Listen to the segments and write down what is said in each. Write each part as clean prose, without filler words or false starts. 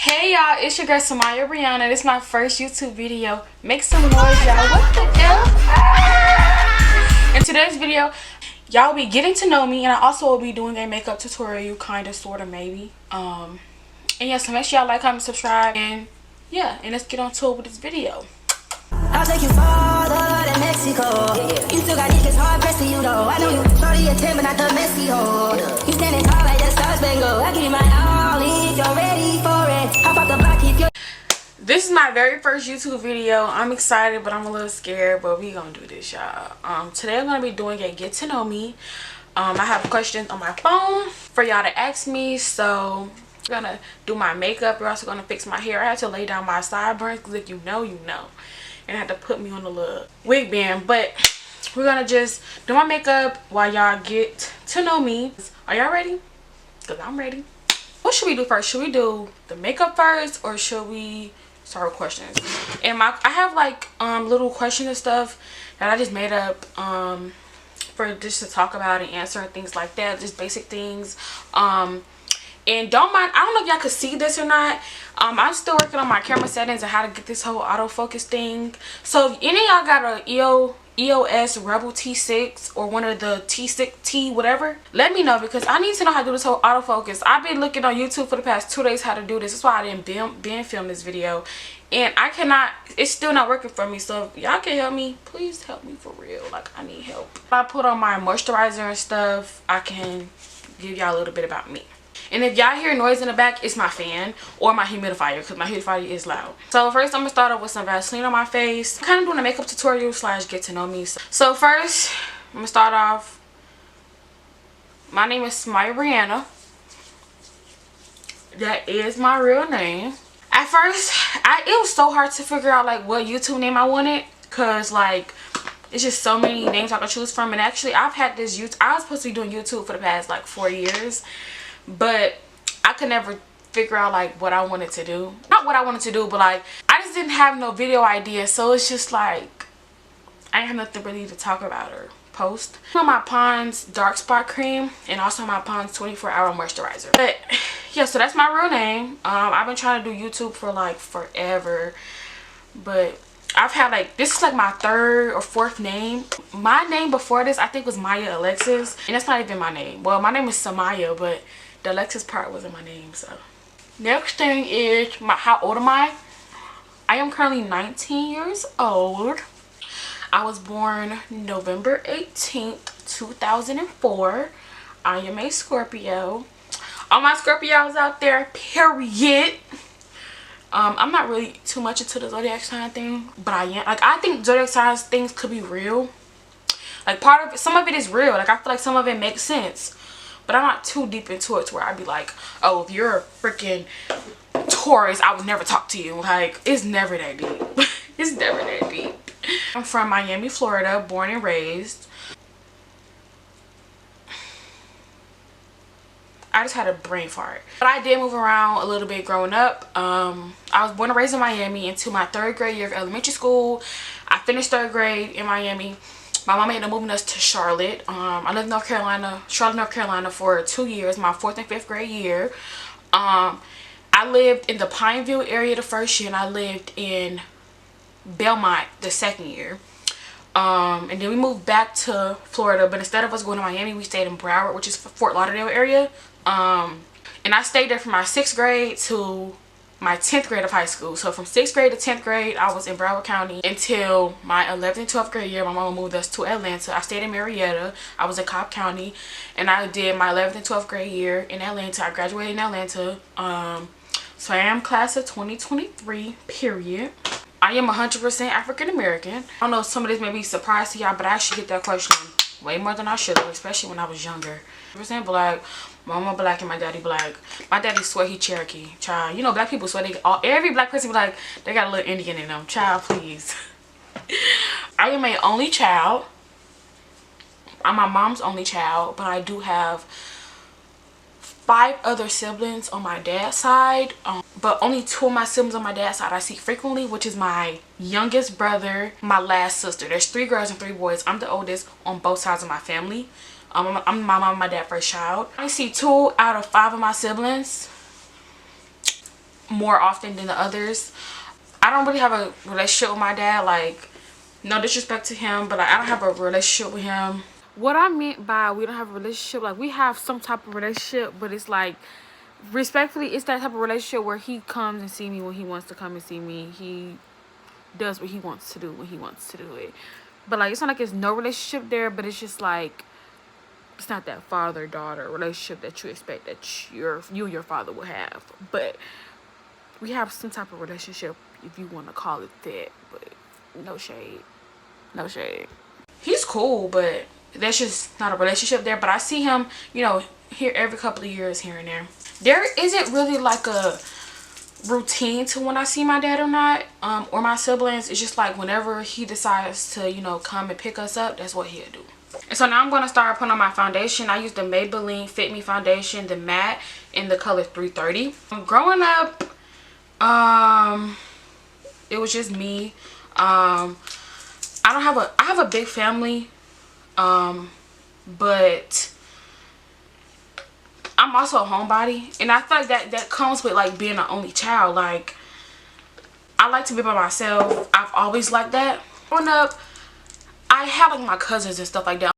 Hey y'all, it's your girl Samaya Brianna. This is my first YouTube video. Make some noise, y'all. What the hell? In today's video, y'all will be getting to know me, and I also will be doing a makeup tutorial, kinda, sorta, maybe. And yeah, so make sure y'all like, comment, subscribe, and yeah, and let's get on to it with this video. I'll take you farther than Mexico. You still got niggas hard pressed to you though. I know you shorty a 10, but not the messy hoe. You standing tall like the Star Spangled. I give you my all if you're ready for it. Hop off the block if you're. This is my very first YouTube video. I'm excited, but I'm a little scared, but we gonna do this, y'all. Today I'm gonna be doing a get to know me. I have questions on my phone for y'all to ask me, so we're gonna do my makeup. We're also gonna fix my hair. I had to lay down my sideburns because if you know, you know. And I had to put me on a little wig band, but we're gonna just do my makeup while y'all get to know me. Are y'all ready? Because I'm ready. What should we do first? Should we do the makeup first, or should we start with questions? And I have like little questions and stuff that I just made up for just to talk about and answer and things like that, just basic things. And don't mind, I don't know if y'all could see this or not. I'm still working on my camera settings and how to get this whole autofocus thing. So if any of y'all got a EOS Rebel T6 or one of the T6 whatever, let me know, because I need to know how to do this whole autofocus. I've been looking on YouTube for the past 2 days how to do this. That's why I didn't film this video, and I cannot, it's still not working for me. So if y'all can help me, please help me for real. Like, I need help. If I put on my moisturizer and stuff, I can give y'all a little bit about me. And if y'all hear noise in the back, it's my fan or my humidifier, because my humidifier is loud. So first I'm gonna start off with some Vaseline on my face. I'm kind of doing a makeup tutorial / get to know me. So first I'm gonna start off. My name is Samaya Brianna. That is my real name. At first it was so hard to figure out like what YouTube name I wanted, because like it's just so many names I could choose from. And actually I've had this YouTube, I was supposed to be doing YouTube for the past like 4 years, but I could never figure out like what I wanted to do. Not what I wanted to do, but like I just didn't have no video idea. So it's just like I have nothing really to talk about or post. On my Pond's dark spot cream, and also my Pond's 24-hour moisturizer. But yeah, so that's my real name. I've been trying to do YouTube for like forever, but I've had like, this is like my 3rd or 4th name. My name before this I think was Maya Alexis, and that's not even my name. Well, my name is Samaya, but the Alexis part wasn't my name. So next thing is how old am I? I am currently 19 years old. I was born November 18th 2004. I am a Scorpio. All my Scorpios out there, period. I'm not really too much into the zodiac sign thing, but I am. Like, I think zodiac signs things could be real. Like, part of it, some of it is real. Like, I feel like some of it makes sense, but I'm not too deep into it to where I'd be like, oh, if you're a freaking Taurus, I would never talk to you. Like, it's never that deep. It's never that deep. I'm from Miami, Florida, born and raised. I just had a brain fart. But I did move around a little bit growing up. I was born and raised in Miami until my 3rd grade year of elementary school. I finished 3rd grade in Miami. My mama ended up moving us to Charlotte. I lived in Charlotte, North Carolina for 2 years, my 4th and 5th grade year. I lived in the Pineville area the 1st year, and I lived in Belmont the 2nd year. And then we moved back to Florida, but instead of us going to Miami, we stayed in Broward, which is Fort Lauderdale area. And I stayed there from my 6th grade to my 10th grade of high school. So from 6th grade to 10th grade, I was in Broward County until my 11th and 12th grade year. My mama moved us to Atlanta. I stayed in Marietta. I was in Cobb County, and I did my 11th and 12th grade year in Atlanta. I graduated in Atlanta. So I am class of 2023, period. I am 100% African American. I don't know if some of this may be a surprise to y'all, but I actually get that question way more than I should have, especially when I was younger. 100% black, mama black, and my daddy black. My daddy swear he Cherokee. Child, you know black people swear every black person be like they got a little Indian in them. Child, please. I am my only child. I'm my mom's only child, but I do have 5 other siblings on my dad's side, but only 2 of my siblings on my dad's side I see frequently, which is my youngest brother, my last sister. There's 3 girls and 3 boys. I'm the oldest on both sides of my family. I'm my mom and my dad's first child. I see 2 out of 5 of my siblings. more often than the others. I don't really have a relationship with my dad. Like, no disrespect to him, but like, I don't have a relationship with him. What I meant by we don't have a relationship, like we have some type of relationship, but it's like, respectfully, it's that type of relationship where he comes and see me when he wants to come and see me. He does what he wants to do when he wants to do it. But like, it's not like there's no relationship there, but it's just like, it's not that father-daughter relationship that you expect that you and your father will have. But we have some type of relationship, if you want to call it that. But no shade. No shade. He's cool, but that's just not a relationship there. But I see him, you know, here every couple of years, here and there. There isn't really like a routine to when I see my dad or not, or my siblings. It's just like whenever he decides to, you know, come and pick us up, that's what he'll do. And so now I'm going to start putting on my foundation. I use the Maybelline Fit Me foundation, the matte, in the color 330. Growing up, it was just me. I have a big family, but I'm also a homebody, and I feel like that comes with like being an only child. Like, I like to be by myself. I've always liked that. Growing up, I had like my cousins and stuff like that.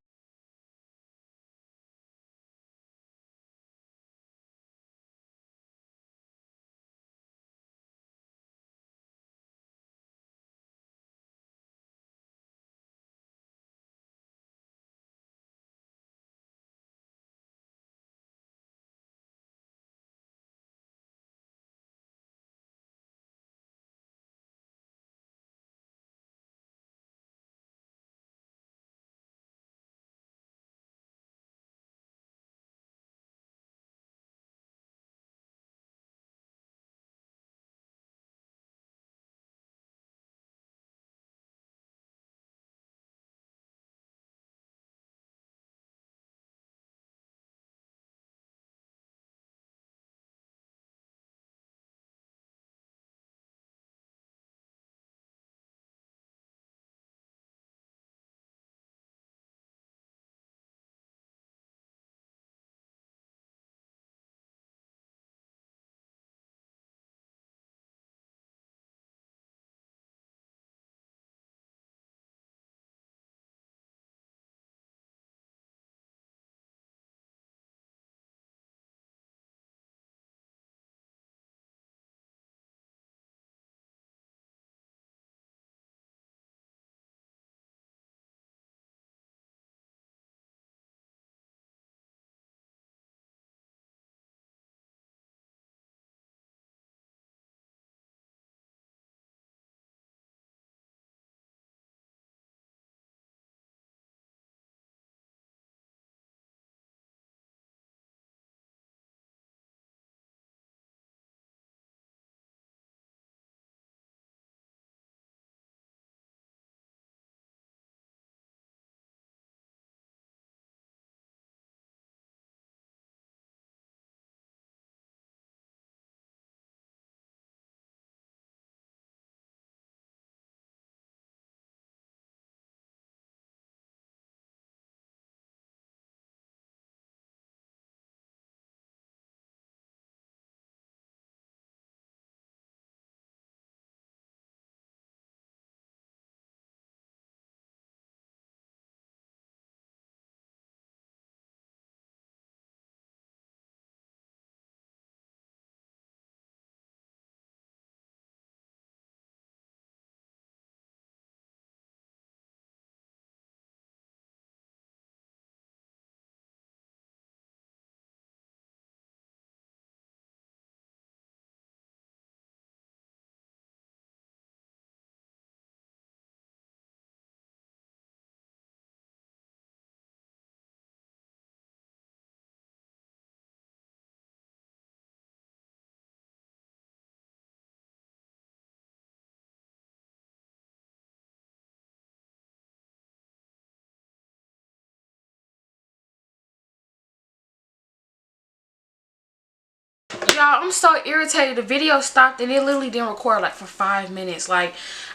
Y'all, I'm so irritated. The video stopped and it literally didn't record like for 5 minutes. Like,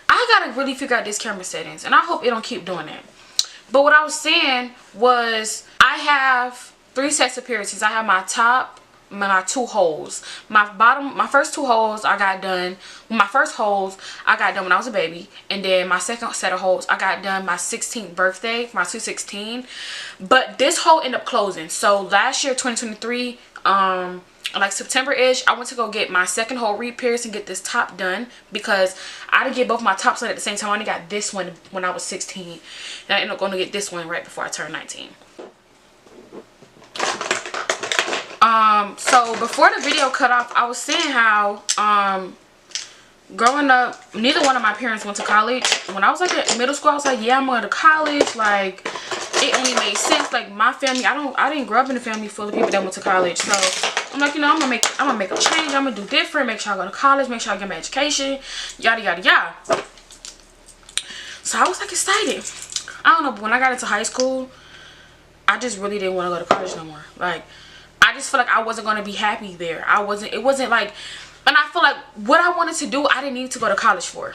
I gotta really figure out this camera settings, and I hope it don't keep doing that. But what I was saying was, I have 3 sets of piercings. I have my top, my two holes. My first two holes I got done. My first holes I got done when I was a baby, and then my second set of holes I got done my 16th birthday, my 216. But this hole ended up closing. So last year, 2023, like September-ish, I went to go get my second hole re-pierced and get this top done, because I didn't get both my tops done at the same time. I only got this one when I was 16, and I ended up going to get this one right before I turned 19. So before the video cut off, I was saying how growing up, neither one of my parents went to college. When I was like in middle school, I was like, yeah, I'm going to college. Like, it only made sense. Like, my family, I didn't grow up in a family full of people that went to college. So I'm like, you know, I'm gonna make a change. I'm gonna do different. Make sure I go to college. Make sure I get my education. Yada yada yada. So I was like excited. I don't know, but when I got into high school, I just really didn't want to go to college no more. Like, I just feel like I wasn't going to be happy there. It wasn't like, and I feel like what I wanted to do, I didn't need to go to college for.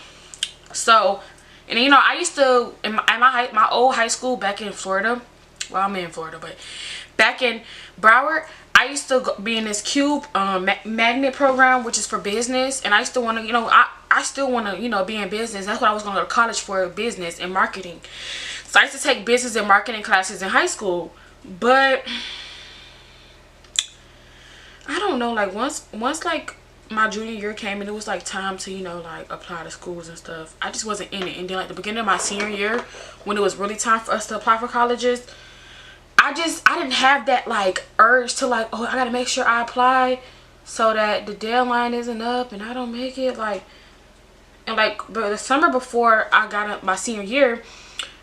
So, and you know, I used to, in my old high school back in Florida, well, I'm in Florida, but back in Broward, I used to be in this CUBE magnet program, which is for business. And I used to want to, you know, I still want to, you know, be in business. That's what I was going to go to college for, business and marketing. So I used to take business and marketing classes in high school. But I don't know, like once like my junior year came and it was like time to, you know, like apply to schools and stuff, I just wasn't in it. And then like the beginning of my senior year, when it was really time for us to apply for colleges, I didn't have that like urge to like, oh, I gotta make sure I apply so that the deadline isn't up and I don't make it. Like, and like the summer before I got up my senior year,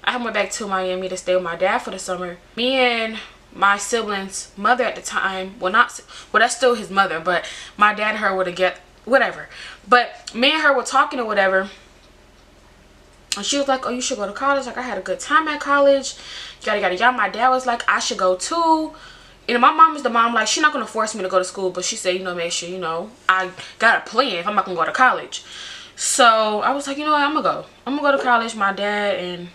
I went back to Miami to stay with my dad for the summer. Me and my siblings' mother at the time, well that's still his mother, but my dad and her were together, whatever. But me and her were talking or whatever, and she was like, oh, you should go to college. Like, I had a good time at college. Yada yada yada. My dad was like, I should go too. And my mom is the mom, like, she's not gonna force me to go to school, but she said, you know, make sure, you know, I got a plan if I'm not gonna go to college. So I was like, you know what, I'm gonna go to college. My dad and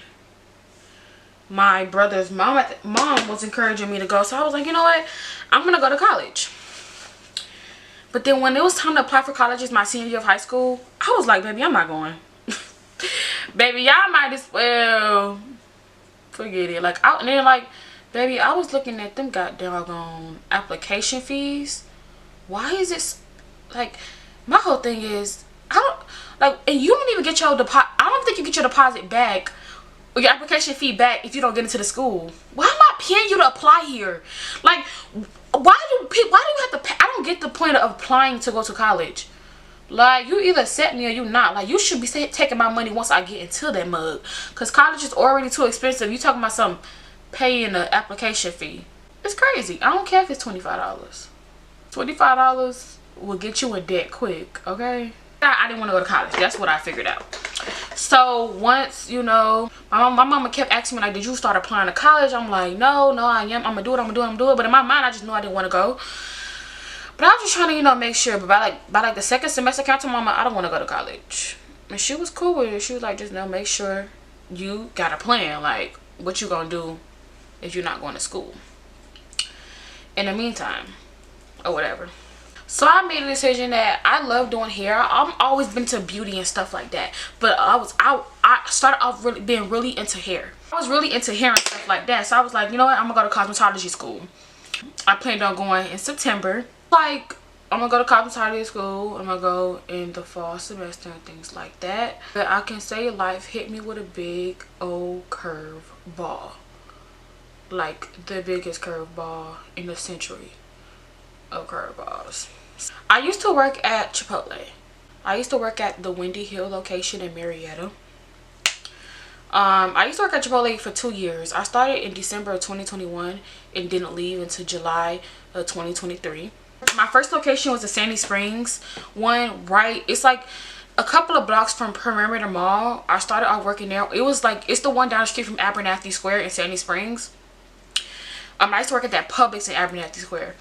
my brother's mom was encouraging me to go, so I was like, you know what, I'm gonna go to college. But then when it was time to apply for colleges my senior year of high school, I was like, baby, I'm not going. Baby, y'all might as well forget it. Like, and then like, baby, I was looking at them goddamn application fees. Why is it like, my whole thing is, I don't like, and you don't even get your deposit. I don't think you get your deposit back or your application fee back if you don't get into the school. Why am I paying you to apply here? Like, why do you have to pay? I don't get the point of applying to go to college. Like, you either accept me or you not. Like, you should be taking my money once I get into that mug, because college is already too expensive. You talking about some paying the application fee? It's crazy. I don't care if it's $25. $25 will get you in debt quick, okay? I didn't want to go to college. That's what I figured out. So once, you know, my mama kept asking me, like, did you start applying to college? I'm like, no, I am. I'm gonna do it. But in my mind, I just knew I didn't want to go. But I was just trying to, you know, make sure. But by like the second semester, I came to mama, I don't want to go to college. And she was cool with it. She was like, just, you know, make sure you got a plan. Like, what you gonna do if you're not going to school in the meantime or whatever. So I made a decision that I love doing hair. I've always been to beauty and stuff like that. But I started off being really into hair. I was really into hair and stuff like that. So I was like, you know what, I'm gonna go to cosmetology school. I planned on going in September. Like, I'm gonna go to cosmetology school. I'm gonna go in the fall semester and things like that. But I can say life hit me with a big old curve ball. Like, the biggest curve ball in the century of curve balls. I used to work at Chipotle. I used to work at the Windy Hill location in Marietta. I used to work at Chipotle for 2 years. I started in December of 2021 and didn't leave until July of 2023. My first location was the Sandy Springs one, right? It's like a couple of blocks from Perimeter Mall. I started off working there. It was like, it's the one down the street from Abernathy Square in Sandy Springs. I used to work at that Publix in Abernathy Square.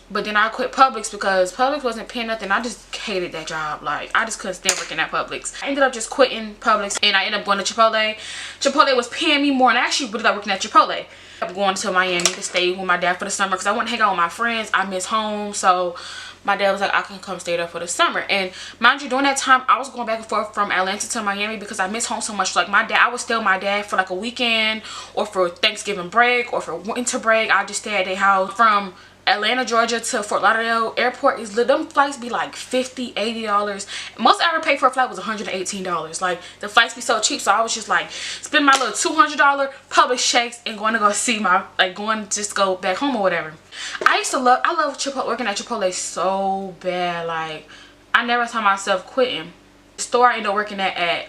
But then I quit Publix because Publix wasn't paying nothing. I just hated that job. Like, I just couldn't stand working at Publix. I ended up just quitting Publix and I ended up going to Chipotle. Chipotle was paying me more, and I actually really like working at Chipotle. I'm going to Miami to stay with my dad for the summer because I want to hang out with my friends. I miss home, so my dad was like, I can come stay there for the summer. And mind you, during that time, I was going back and forth from Atlanta to Miami because I miss home so much. Like, my dad, I would stay with my dad for like a weekend or for Thanksgiving break or for winter break. I just stay at their house. From Atlanta, Georgia to Fort Lauderdale airport, is them flights be like $50, $80. Most I ever paid for a flight was $118. Like, the flights be so cheap, so I was just like spend my little $200 public shakes and going to go see my, like, going just go back home or whatever. I love Chipotle, working at Chipotle so bad. Like, I never saw myself quitting. The store I ended up working at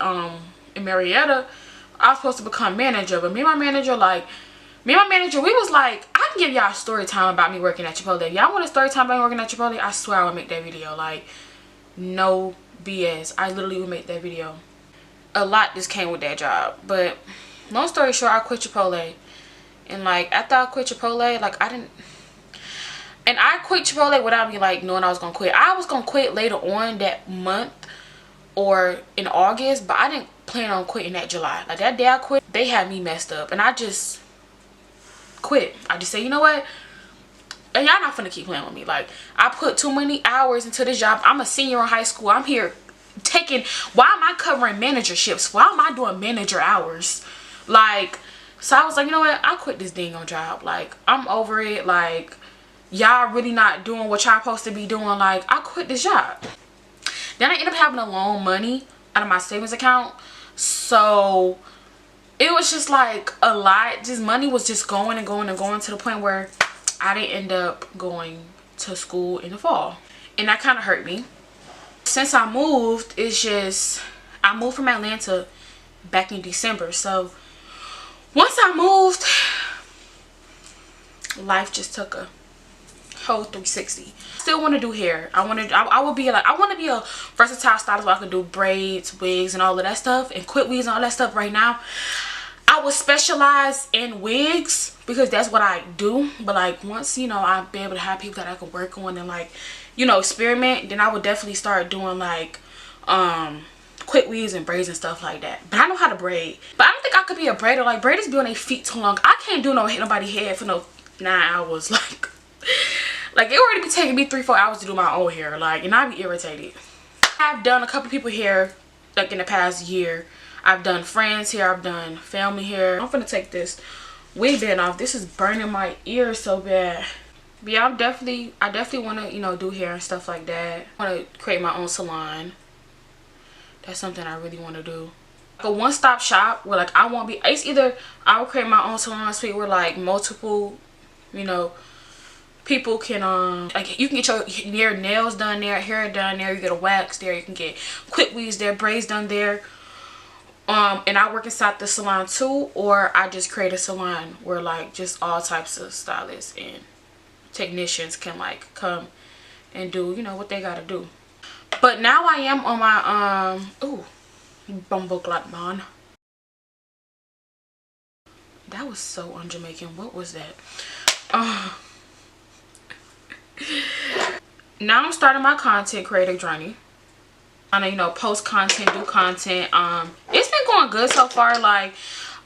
in Marietta, I was supposed to become manager, but me and my manager, we was like, I can give y'all a story time about me working at Chipotle. Y'all want a story time about me working at Chipotle? I swear I would make that video. Like, no BS. I literally would make that video. A lot just came with that job. But long story short, I quit Chipotle. And like, after I quit Chipotle, like, I quit Chipotle without me like knowing I was gonna quit. I was gonna quit later on that month or in August, but I didn't plan on quitting that July. Like, that day I quit, they had me messed up, and I just quit. I just say, you know what, and y'all not finna keep playing with me. Like, I put too many hours into this job. I'm a senior in high school. I'm here taking, why am I covering managerships? Why am I doing manager hours? Like, so I was like, you know what, I quit this dang on job. Like, I'm over it. Like, y'all really not doing what y'all supposed to be doing. Like, I quit this job. Then I ended up having to loan money out of my savings account, so it was just like a lot. Just money was just going and going and going to the point where I didn't end up going to school in the fall, and that kind of hurt me. Since I moved, it's just, I moved from Atlanta back in December, so once I moved, life just took a whole 360. Still want to do hair. I want to be a versatile stylist where I could do braids, wigs, and all of that stuff, and quit wigs and all that stuff. Right now I would specialize in wigs because that's what I do, but like, once, you know, I'll be able to have people that I can work on and, like, you know, experiment, then I would definitely start doing like quick wigs and braids and stuff like that. But I know how to braid, but I don't think I could be a braider. Like, braiders be on their feet too long. I can't do nobody hair for no 9 hours. Like, it already be taking me 3-4 hours to do my own hair, like, and I'd be irritated. I've done a couple people hair, like, in the past year. I've done friends hair, I've done family hair. I'm gonna take this wig band off. This is burning my ears so bad. But yeah, I definitely want to, you know, do hair and stuff like that. I want to create my own salon. That's something I really want to do. Like a one-stop shop where, like, it's either I will create my own salon suite where, like, multiple, you know, people can like, you can get your nails done there, hair done there, you get a wax there, you can get quick weaves there, braids done there, and I work inside the salon too, or I just create a salon where, like, just all types of stylists and technicians can, like, come and do, you know, what they gotta do. But now I am on my ooh, bumbleclot man. That was so un-Jamaican. What was that? Now I'm starting my content creator journey. I know, you know, post content, do content. It's been going good so far. Like,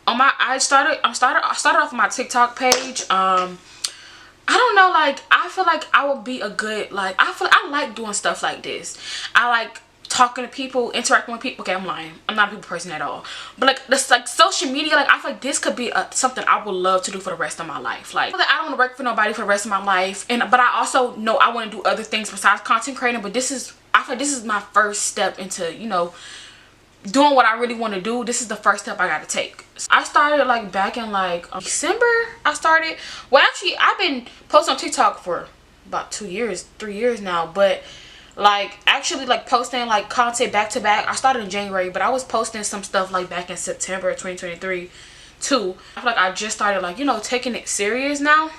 on my, I started off my TikTok page. I don't know, like, I feel like I would be a good, like, I like doing stuff like this. I like talking to people, interacting with people. Okay, I'm lying. I'm not a people person at all. But, like, this, like, social media, like, I feel like this could be something I would love to do for the rest of my life. Like, I don't want to work for nobody for the rest of my life. But I also know I want to do other things besides content creating. But I feel like this is my first step into, you know, doing what I really want to do. This is the first step I got to take. I started, like, back in, like, December. I started. Well, actually, I've been posting on TikTok for about 2 years, 3 years now. But, like, actually, like, posting, like, content back to back. I started in January, but I was posting some stuff, like, back in September 2023 too. I feel like I just started, like, you know, taking it serious now.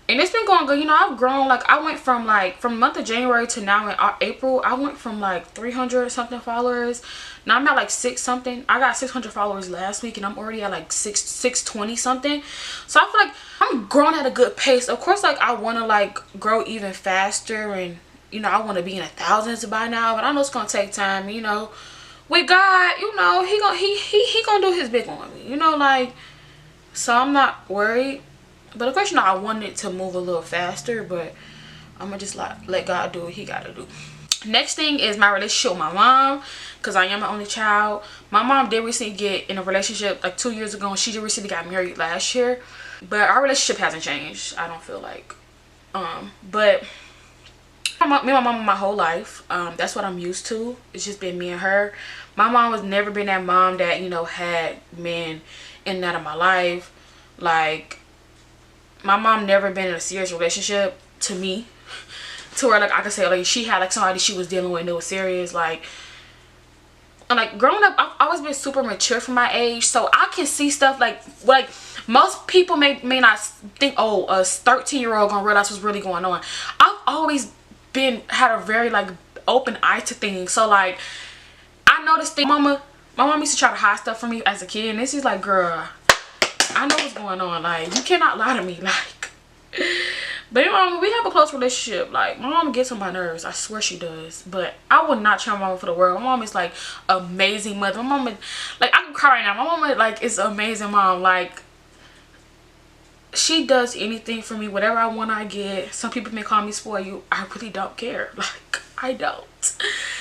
And it's been going good. You know, I've grown. Like, I went from, like, from the month of January to now in April, I went from, like, 300 something followers. Now I'm at, like, 6 something. I got 600 followers last week, and I'm already at, like, 620 something. So I feel like I'm growing at a good pace. Of course, like, I want to, like, grow even faster, and, you know, I want to be in the thousands by now. But I know it's gonna take time. You know, with God, you know, he gonna do his big on me. You know, like, so I'm not worried. But of course, you know, I wanted it to move a little faster, but I'm gonna just let God do what he gotta do. Next thing is my relationship with my mom, because I am my only child. My mom did recently get in a relationship like 2 years ago, and she just recently got married last year. But our relationship hasn't changed, I don't feel like. But me and my mom my whole life. That's what I'm used to. It's just been me and her. My mom has never been that mom that, you know, had men in and out of my life. Like, my mom never been in a serious relationship to me, to where like I could say like she had like somebody she was dealing with and it was serious. Like, and like growing up, I've always been super mature for my age, so I can see stuff like most people may not think, oh, a 13-year-old gonna realize what's really going on. I've always had a very like open eye to things. So like I noticed things. My mom used to try to hide stuff from me as a kid, and this is like, girl, I know what's going on. Like, you cannot lie to me. Like, but mom, we have a close relationship. Like, my mom gets on my nerves. I swear she does. But I would not trade my mom for the world. My mom is like amazing mother. My mom is, like, I can cry right now. My mom is like, is amazing mom. Like, she does anything for me. Whatever I want, I get. Some people may call me spoil you. I really don't care. Like, I don't.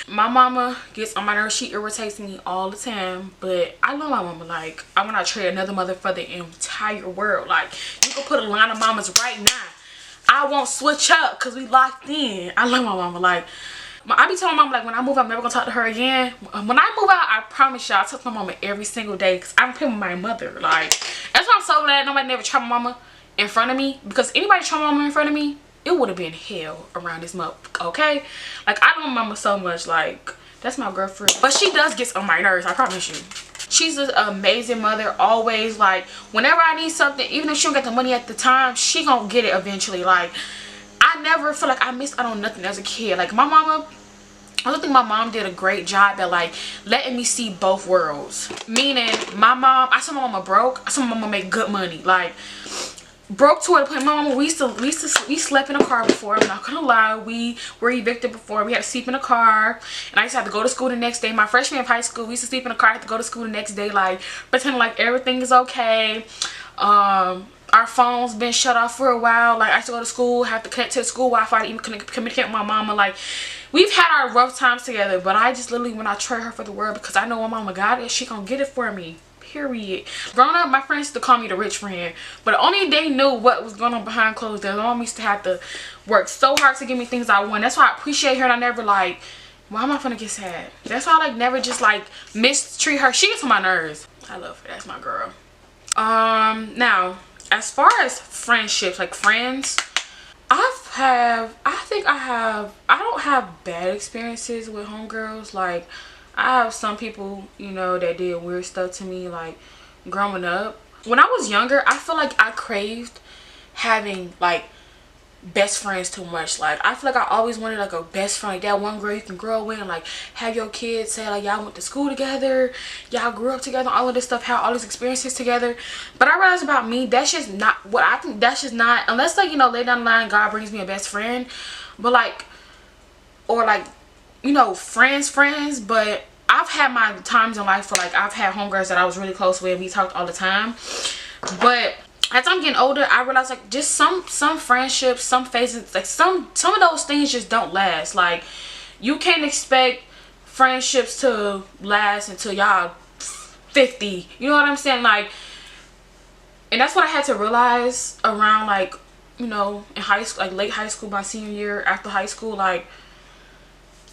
My mama gets on my nerves. She irritates me all the time, but I love my mama. Like, I would not trade another mother for the entire world. Like, you can put a line of mamas right now, I won't switch up because we locked in. I love my mama. Like, I be telling my mama, like, when I move out, I'm never gonna talk to her again. When I move out, I promise y'all, I talk to my mama every single day because I'm playing with my mother. Like, that's why I'm so glad nobody never tried my mama in front of me, because anybody tried my mama in front of me, it would have been hell around this month, okay? Like, I love my mama so much. Like, that's my girlfriend. But she does get on my nerves, I promise you. She's an amazing mother. Always, like, whenever I need something, even if she don't get the money at the time, she gonna get it eventually. Like, I never feel like I missed out on nothing as a kid. Like, my mama, I don't think my mom did a great job at like letting me see both worlds. Meaning, my mom, I saw my mama broke, I saw my mama make good money. Like, broke to the point, my mama, we slept in a car before. I'm not gonna lie, we were evicted before. We had to sleep in a car, and I used to have to go to school the next day. My freshman year of high school, we used to sleep in a car. I had to go to school the next day, like pretending like everything is okay. Our phones been shut off for a while. Like, I used to go to school, have to connect to the school Wi-Fi to even communicate with my mama. Like, we've had our rough times together, but I just literally would not trade her for the world, because I know my mama got it. She gonna get it for me. Period. Growing up, my friends used to call me the rich friend, but only they knew what was going on behind closed doors. My mom used to have to work so hard to give me things I want. That's why I appreciate her, and I never like, why am I gonna get sad? That's why I like never just like mistreat her. She gets on my nerves. I love her. That's my girl. Now, as far as friendships, like friends, I don't have bad experiences with homegirls. Like, I have some people, you know, that did weird stuff to me, like, growing up. When I was younger, I feel like I craved having, like, best friends too much. Like, I feel like I always wanted, like, a best friend. Like, that one girl you can grow with and, like, have your kids say, like, y'all went to school together, y'all grew up together, all of this stuff, have all these experiences together. But I realized about me, that's just not what I think. That's just not, unless, like, you know, later down the line, God brings me a best friend. But, like, or, like, you know, friends, but I've had my times in life where, like, I've had homegirls that I was really close with, and we talked all the time. But as I'm getting older, I realize, like, just some friendships, some phases, like, some of those things just don't last. Like, you can't expect friendships to last until y'all 50. You know what I'm saying? Like, and that's what I had to realize around, like, you know, in high school, like, late high school, my senior year, after high school. Like,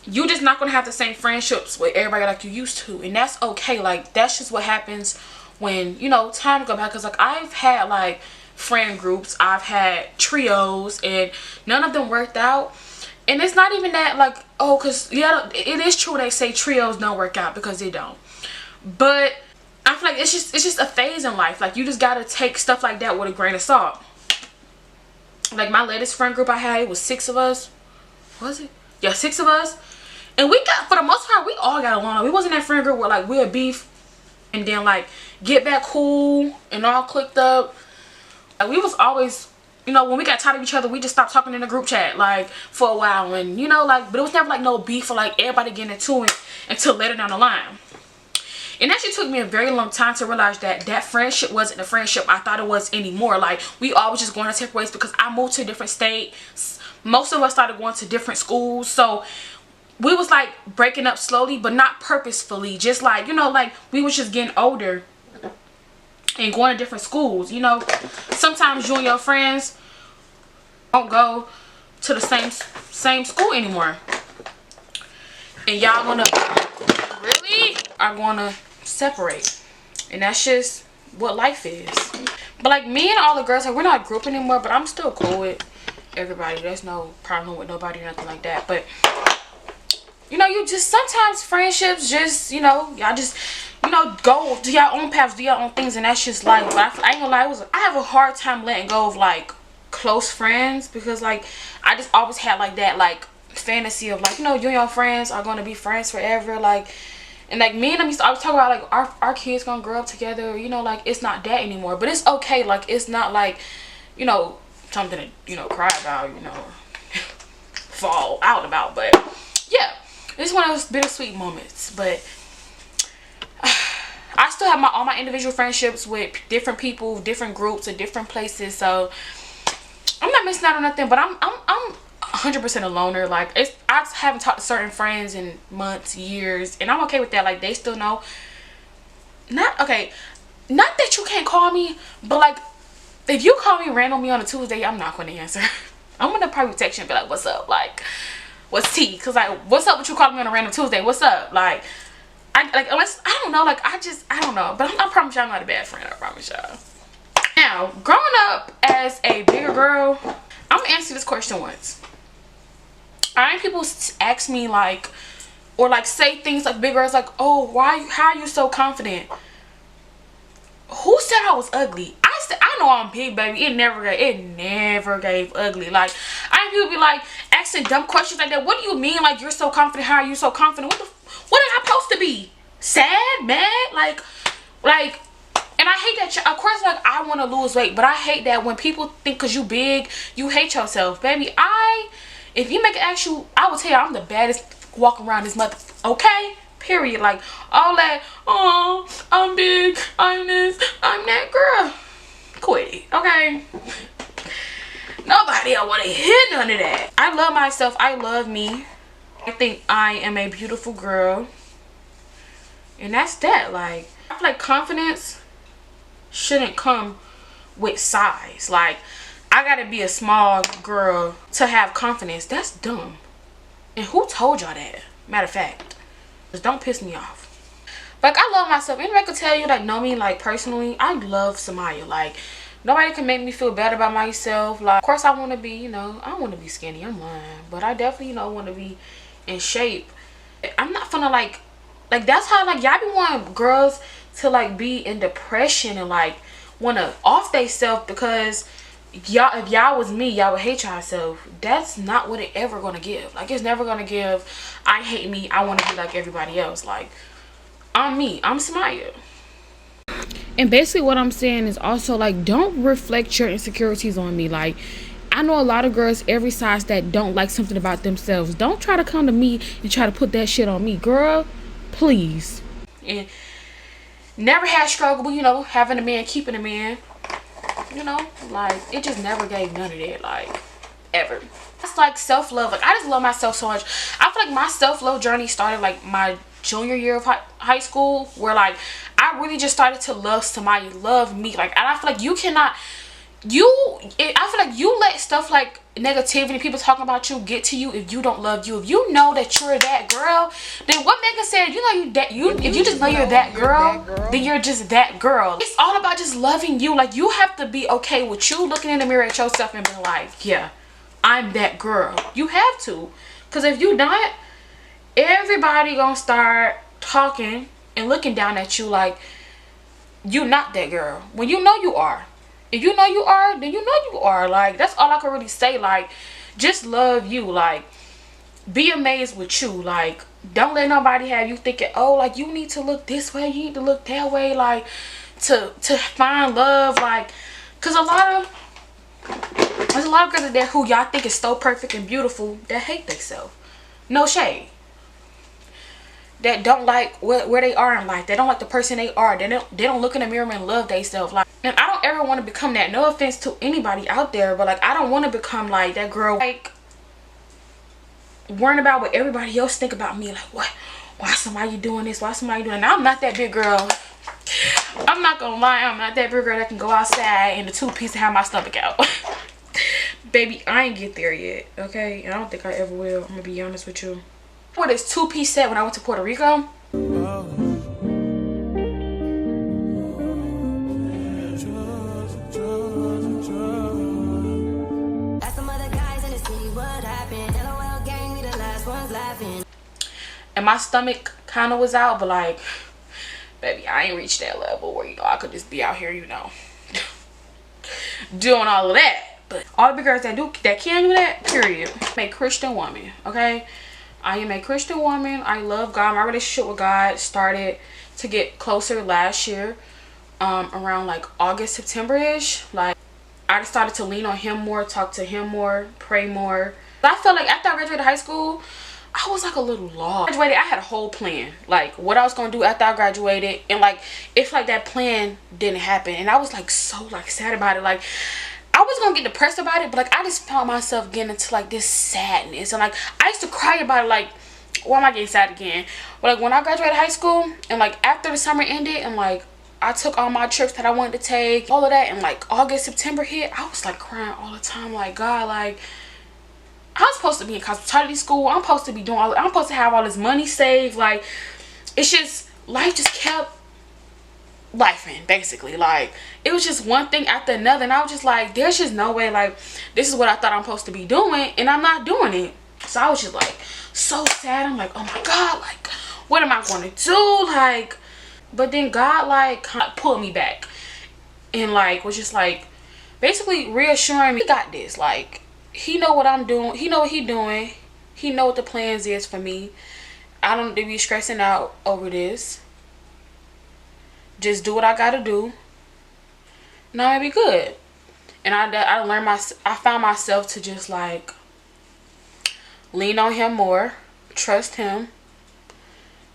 you just not gonna have the same friendships with everybody like you used to, and that's okay. Like, that's just what happens when, you know, time go by. Because, like, I've had, like, friend groups, I've had trios, and none of them worked out. And it's not even that, like, oh, because, yeah, it is true they say trios don't work out, because they don't. But I feel like it's just a phase in life. Like, you just gotta take stuff like that with a grain of salt. Like, my latest friend group I had, it was 6 of us. Was it? Yeah, 6 of us. And we got, for the most part, we all got along. We wasn't that friend group where, like, we'll beef and then, like, get back cool and all clicked up. Like, we was always, you know, when we got tired of each other, we just stopped talking in the group chat, like, for a while. And, you know, like, but it was never, like, no beef or, like, everybody getting into it until later down the line. And actually took me a very long time to realize that that friendship wasn't the friendship I thought it was anymore. Like, we always just going our separate ways because I moved to a different state. Most of us started going to different schools. So we was like breaking up slowly, but not purposefully. Just like, you know, like we was just getting older and going to different schools. You know, sometimes you and your friends don't go to the same school anymore. And y'all gonna really are gonna separate. And that's just what life is. But like me and all the girls, like, we're not a group anymore, but I'm still cool with everybody. There's no problem with nobody or nothing like that. But you know, you just sometimes friendships just, you know, y'all just, you know, go do your own paths, do your own things, and that's just life. But I ain't gonna lie, I have a hard time letting go of like close friends, because like I just always had like that like fantasy of like, you know, you and your friends are gonna be friends forever, like. And like me and them used to always talk about like our kids gonna grow up together, you know, like it's not that anymore. But it's okay, like it's not like, you know, something to, you know, cry about, you know, fall out about. But yeah, it's one of those bittersweet moments. But I still have all my individual friendships with different people, different groups, and different places. So I'm not missing out on nothing. But I'm 100% a loner. Like, I haven't talked to certain friends in months, years, and I'm okay with that. Like, they still know. Not that you can't call me, but like if you call me randomly on a Tuesday, I'm not going to answer. I'm gonna probably text you and be like, what's up, like what's tea? Because like, what's up with you calling me on a random Tuesday? What's up? Like, unless I don't know, like I don't know. But I promise y'all I'm not a bad friend. I promise y'all. Now, growing up as a bigger girl, I'm gonna answer this question once. Alright, people ask me like, or like say things like big girls like, oh, how are you so confident? Who said I was ugly? I know I'm big, baby. It never gave ugly. Like, I have people be like asking dumb questions like that. What do you mean? Like, you're so confident? How are you so confident? What am I supposed to be? Sad, mad, like, and I hate that. Of course, like, I want to lose weight, but I hate that when people think because you big, you hate yourself, baby. If you make an actual, I will tell you, I'm the baddest walking around this mother. Okay, period. Like, all that, oh, I'm big, I'm this, I'm that, girl. Quit it, okay? Nobody want to hear none of that. I love myself. I love me. I think I am a beautiful girl. And that's that. Like, I feel like confidence shouldn't come with size. Like, I gotta be a small girl to have confidence. That's dumb. And who told y'all that? Matter of fact, just don't piss me off. Like, I love myself. Anybody could tell you, like, know me, like, personally, I love Samaya. Like, nobody can make me feel bad about myself. Like, of course, I want to be, you know, I don't want to be skinny. I'm lying. But I definitely, you know, want to be in shape. I'm not finna, like, that's how, like, y'all be wanting girls to, like, be in depression and, like, want to off they self because y'all, if y'all was me, y'all would hate yourself. That's not what it ever gonna give. Like, it's never gonna give, I hate me, I want to be like everybody else. Like, I'm me, I'm Samaya. And basically what I'm saying is also, like, don't reflect your insecurities on me. Like, I know a lot of girls every size that don't like something about themselves. Don't try to come to me and try to put that shit on me, girl. Please. And never had struggle, you know, having a man, keeping a man. You know, like, it just never gave none of that, like, ever. It's like self-love. Like, I just love myself so much. I feel like my self-love journey started like my junior year of high school, where like I really just started to love somebody, love me. Like, and I feel like you cannot, I feel like you let stuff like negativity, people talking about you, get to you if you don't love you. If you know that you're that girl, then what Megan said, you know, if you just know you're that girl, then you're just that girl. It's all about just loving you. Like, you have to be okay with you looking in the mirror at yourself and being like, yeah, I'm that girl. You have to, because if you not, everybody gonna start talking and looking down at you like you not that girl, when you know you are. If you know you are, then you know you are. Like, that's all I can really say. Like, just love you. Like, be amazed with you. Like, don't let nobody have you thinking, oh, like, you need to look this way, you need to look that way, like, to find love. Like, because there's a lot of girls out there who y'all think is so perfect and beautiful that hate themselves. No shade. that don't like where they are in life. They don't like the person they are. They don't look in the mirror and love themselves. Like, and I don't ever want to become that. No offense to anybody out there, but like, I don't want to become like that girl, like worrying about what everybody else think about me. Like, what? Why somebody doing this? Why somebody doing that? I'm not that big girl. I'm not gonna lie. I'm not that big girl that can go outside in the two-piece and have my stomach out. Baby, I ain't get there yet, okay? And I don't think I ever will. I'm gonna be honest with you. I wore this two-piece set when I went to Puerto Rico. And my stomach kind of was out, but like, baby, I ain't reached that level where, you know, I could just be out here, you know, doing all of that. But all the girls that can do that, period. I'm a Christian woman, okay? I am a Christian woman. I love God. My relationship with God started to get closer last year, around like August, September-ish. Like, I started to lean on him more, talk to him more, pray more. I felt like after I graduated high school, I was like a little lost. I had a whole plan, like what I was gonna do after I graduated, and like if like that plan didn't happen, and I was like so like sad about it. Like, I was gonna get depressed about it, but like I just found myself getting into like this sadness, and like I used to cry about it. Like, why am I getting sad again? But like when I graduated high school, and like after the summer ended, and like I took all my trips that I wanted to take, all of that, and like August, September hit, I was like crying all the time. Like, God, like, I'm supposed to be in hospitality school. I'm supposed to be doing I'm supposed to have all this money saved. Like, it's just, life just kept lifing, basically. Like, it was just one thing after another, and I was just like, there's just no way, like, this is what I thought I'm supposed to be doing, and I'm not doing it. So I was just like so sad. I'm like, oh my God, like, what am I going to do? Like, but then God like kind of pulled me back, and like was just like basically reassuring me, he got this. Like, he know what I'm doing. He know what he doing. He know what the plans is for me. I don't need to be stressing out over this. Just do what I gotta do, and I'm gonna be good. And I found myself to just like lean on him more, trust him,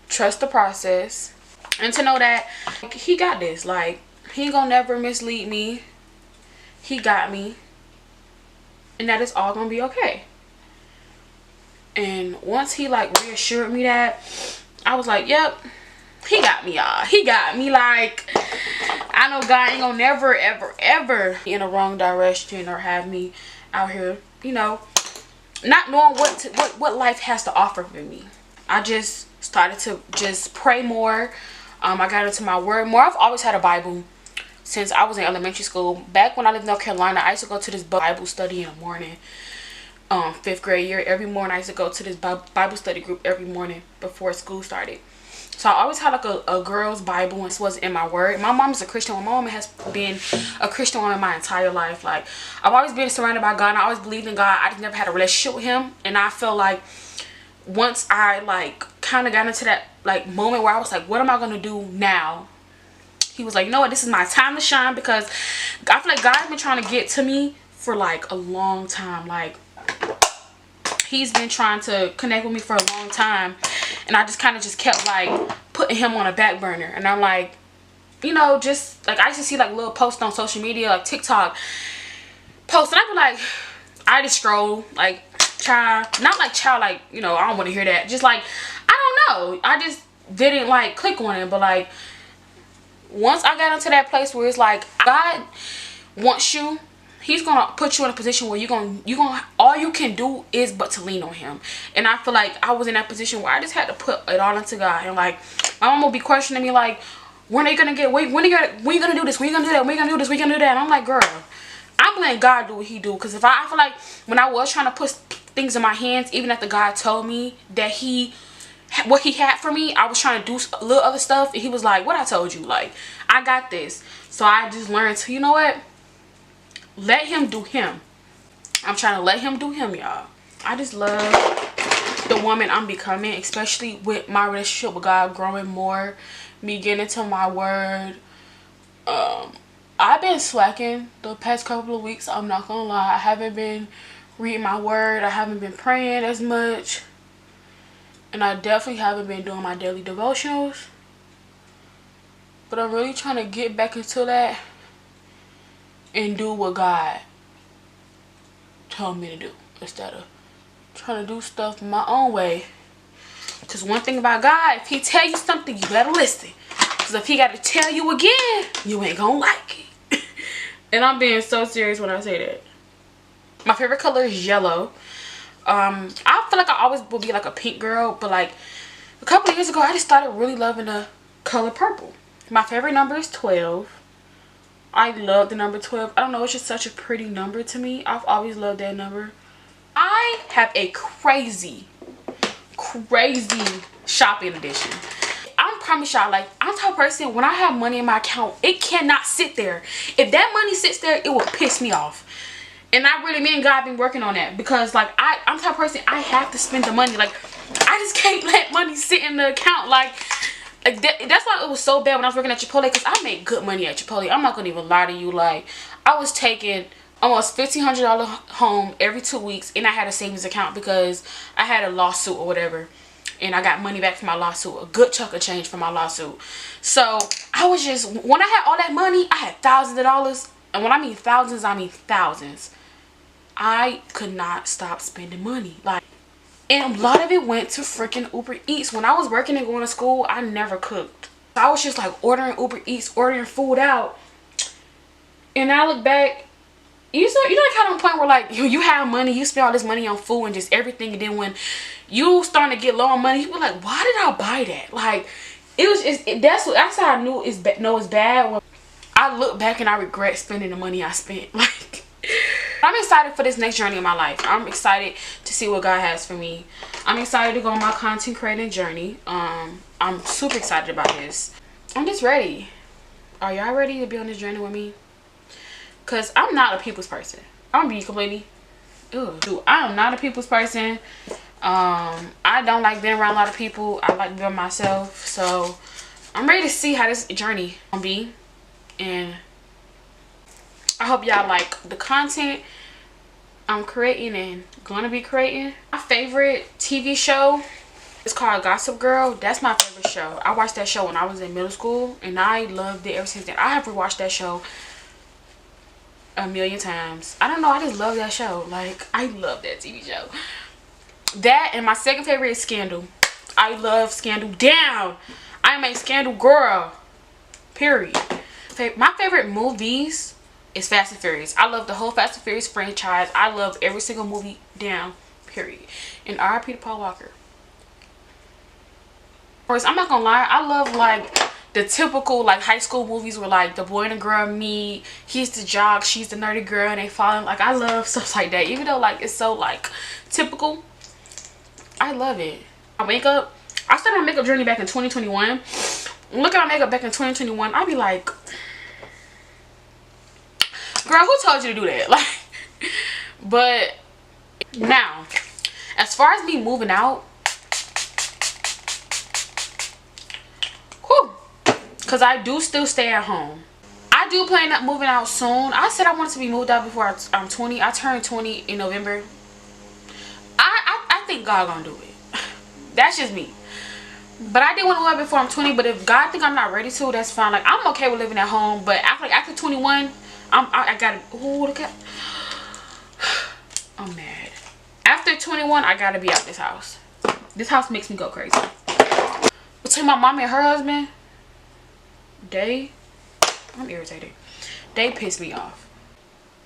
trust the process, and to know that like, he got this. Like, he ain't gonna never mislead me. He got me, and that it's all gonna be okay. And once he like reassured me that, I was like, yep, he got me, y'all. He got me. Like, I know God ain't gonna never ever ever in the wrong direction or have me out here, you know, not knowing what life has to offer for me. I just started to just pray more. I got into my word more. I've always had a Bible since I was in elementary school. Back when I lived in North Carolina, I used to go to this Bible study in the morning. 5th grade year, every morning I used to go to this Bible study group every morning before school started. So I always had like a girl's Bible, and this was in my word. My mom is a Christian woman. My mom has been a Christian woman my entire life. Like, I've always been surrounded by God, and I always believed in God. I just never had a relationship with him, and I feel like once I like kind of got into that like moment where I was like, what am I gonna do now? He was like, you know what, this is my time to shine, because I feel like God's been trying to get to me for like a long time. Like, he's been trying to connect with me for a long time, and I just kind of just kept like putting him on a back burner. And I'm like, you know, just like I used to see like little posts on social media, like TikTok posts, and I'd be like, I just scroll like child, not like child, like, you know, I don't want to hear that. Just like, I don't know, I just didn't like click on it. But like once I got into that place where it's like God wants you, he's gonna put you in a position where you're gonna all you can do is but to lean on him. And I feel like I was in that position where I just had to put it all into God. And like my mom will be questioning me like, when are you gonna get, when are you gonna do this, when are you gonna do that, when are you gonna do this, when are you gonna do that? And I'm like, girl, I'm letting God do what he do. Because if I feel like when I was trying to put things in my hands, even after God told me that what he had for me, I was trying to do a little other stuff, and he was like, what I told you, like, I got this. So I just learned to, you know what, let him do him. I'm trying to let him do him, y'all. I just love the woman I'm becoming, especially with my relationship with God growing more, me getting into my word. I've been slacking the past couple of weeks, I'm not gonna lie. I haven't been reading my word, I haven't been praying as much, And I definitely haven't been doing my daily devotionals. But I'm really trying to get back into that and do what God told me to do instead of trying to do stuff my own way. Because one thing about God, if he tell you something, you better listen. Because if he got to tell you again, you ain't gonna like it. And I'm being so serious when I say that. My favorite color is yellow. I feel like I always will be like a pink girl, but like a couple of years ago, I just started really loving the color purple. My favorite number is 12. I love the number 12. I don't know, it's just such a pretty number to me. I've always loved that number. I have a crazy shopping addiction. I promise y'all, like, I'm the type of person, when I have money in my account, it cannot sit there. If that money sits there, it will piss me off. And I really, me and God been working on that, because like I'm the type of person, I have to spend the money. Like, I just can't let money sit in the account. Like that's why it was so bad when I was working at Chipotle, because I make good money at Chipotle. I'm not gonna even lie to you. Like, I was taking almost $1,500 home every 2 weeks, and I had a savings account because I had a lawsuit or whatever, and I got money back from my lawsuit, a good chunk of change from my lawsuit. So I was just, when I had all that money, I had thousands of dollars, and when I mean thousands, I mean thousands. I could not stop spending money. Like, and a lot of it went to freaking Uber Eats. When I was working and going to school, I never cooked. I was just like ordering Uber Eats, ordering food out. And I look back, you know kind of point where like you have money, you spend all this money on food and just everything, and then when you starting to get low on money, you be like, why did I buy that? Like, it was just, that's how I knew it's bad. When I look back and I regret spending the money I spent. Like, I'm excited for this next journey in my life. I'm excited to see what God has for me. I'm excited to go on my content creating journey. I'm super excited about this. I'm just ready. Are y'all ready to be on this journey with me? Because I'm not a people's person. I'm gonna be completely, dude, I am not a people's person. I don't like being around a lot of people. I like being myself. So I'm ready to see how this journey gonna be. And I hope y'all like the content I'm creating and gonna be creating. My favorite TV show is called Gossip Girl. That's my favorite show. I watched that show when I was in middle school, and I loved it ever since then. I have rewatched that show a million times. I don't know, I just love that show. Like, I love that TV show. That, and my second favorite is Scandal. I love Scandal down. I am a Scandal girl, period. My favorite movies is Fast and Furious. I love the whole Fast and Furious franchise. I love every single movie down, period. And R.I.P. to Paul Walker. Of course, I'm not gonna lie, I love like the typical like high school movies where like the boy and the girl meet, he's the jock, she's the nerdy girl, and they fall in. Like, I love stuff like that, even though like it's so like typical. I love it. My makeup, I started my makeup journey back in 2021. Look at my makeup back in 2021, I'd be like, girl, who told you to do that? Like, but now, as far as me moving out, because I do still stay at home. I do plan on moving out soon. I said I wanted to be moved out before I'm 20. I turned 20 in November. I think God gonna do it. That's just me. But I didn't want to move out before I'm 20. But if God think I'm not ready to, that's fine. Like, I'm okay with living at home. But after 21, I gotta, oh, look at, I'm mad. After 21, I gotta be out this house. This house makes me go crazy. Between my mom and her husband, I'm irritated. They piss me off.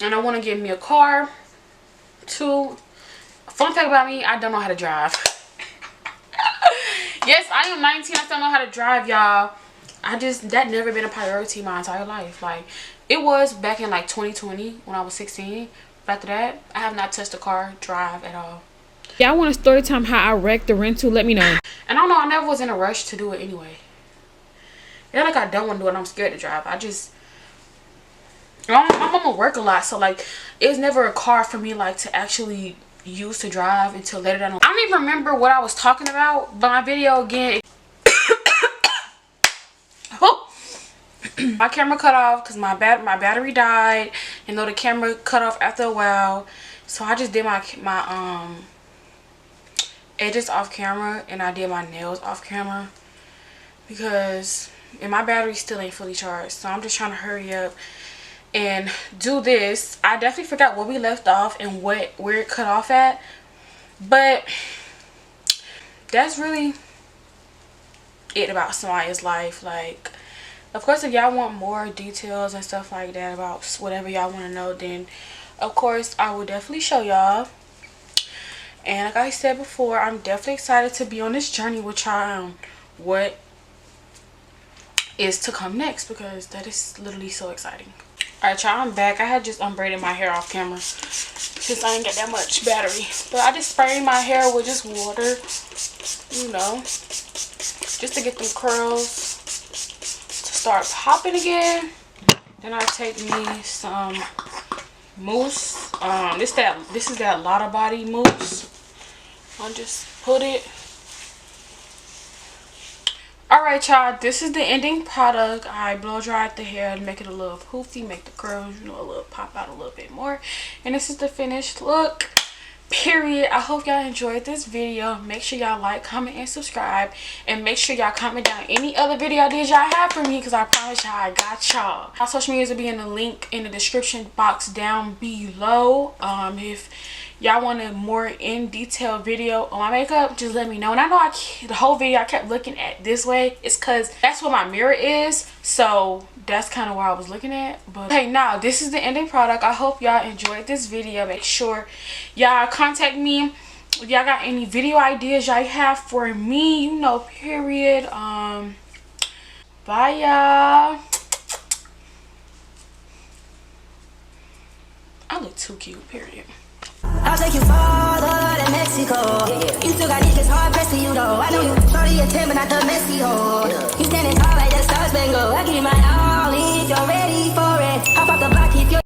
And I want to get me a car. Too. Fun fact about me, I don't know how to drive. Yes, I am 19. I still know how to drive, y'all. That never been a priority my entire life. Like, it was back in like 2020 when I was 16. But after that, I have not touched a car, drive at all. Y'all want a story time how I wrecked the rental? Let me know. And I don't know, I never was in a rush to do it anyway. It's not like I don't want to do it. I'm scared to drive. My mama work a lot, so like it was never a car for me like to actually use to drive until later down. I don't even remember what I was talking about, but my video again. Oh. My camera cut off because my battery died, and though the camera cut off after a while, so I just did my edges off camera and I did my nails off camera because my battery still ain't fully charged. So I'm just trying to hurry up and do this. I definitely forgot where we left off and where it cut off at, but that's really it about Samaya's life. Like, of course, if y'all want more details and stuff like that about whatever y'all want to know, then of course I will definitely show y'all. And like I said before, I'm definitely excited to be on this journey with y'all on what is to come next, because that is literally so exciting. Alright y'all, I'm back. I had just unbraided my hair off camera since I ain't got that much battery, but I just sprayed my hair with just water, you know, just to get them curls to start popping again. Then I take me some mousse. This is that Lotta Body mousse. I'll just put it. Alright y'all, this is the ending product. I blow dried the hair to make it a little poofy, make the curls, you know, a little pop out a little bit more. And this is the finished look, period. I hope y'all enjoyed this video. Make sure y'all like, comment, and subscribe. And make sure y'all comment down any other video ideas y'all have for me, because I promise y'all I got y'all. My social medias will be in the link in the description box down below. If y'all want a more in-detail video on my makeup, just let me know. And I know the whole video I kept looking at this way. It's because that's what my mirror is, so that's kind of where I was looking at. But hey, now this is the ending product. I hope y'all enjoyed this video. Make sure y'all contact me if y'all got any video ideas y'all have for me, you know, period. Bye y'all. I look too cute, period. I'll take you farther than Mexico. You still got niggas hard pressed to you though. I know you shorty a 10 but not the messy hoe. You standing tall like the stars spangled. I give you my all if you're ready for it. Hop off the block if you're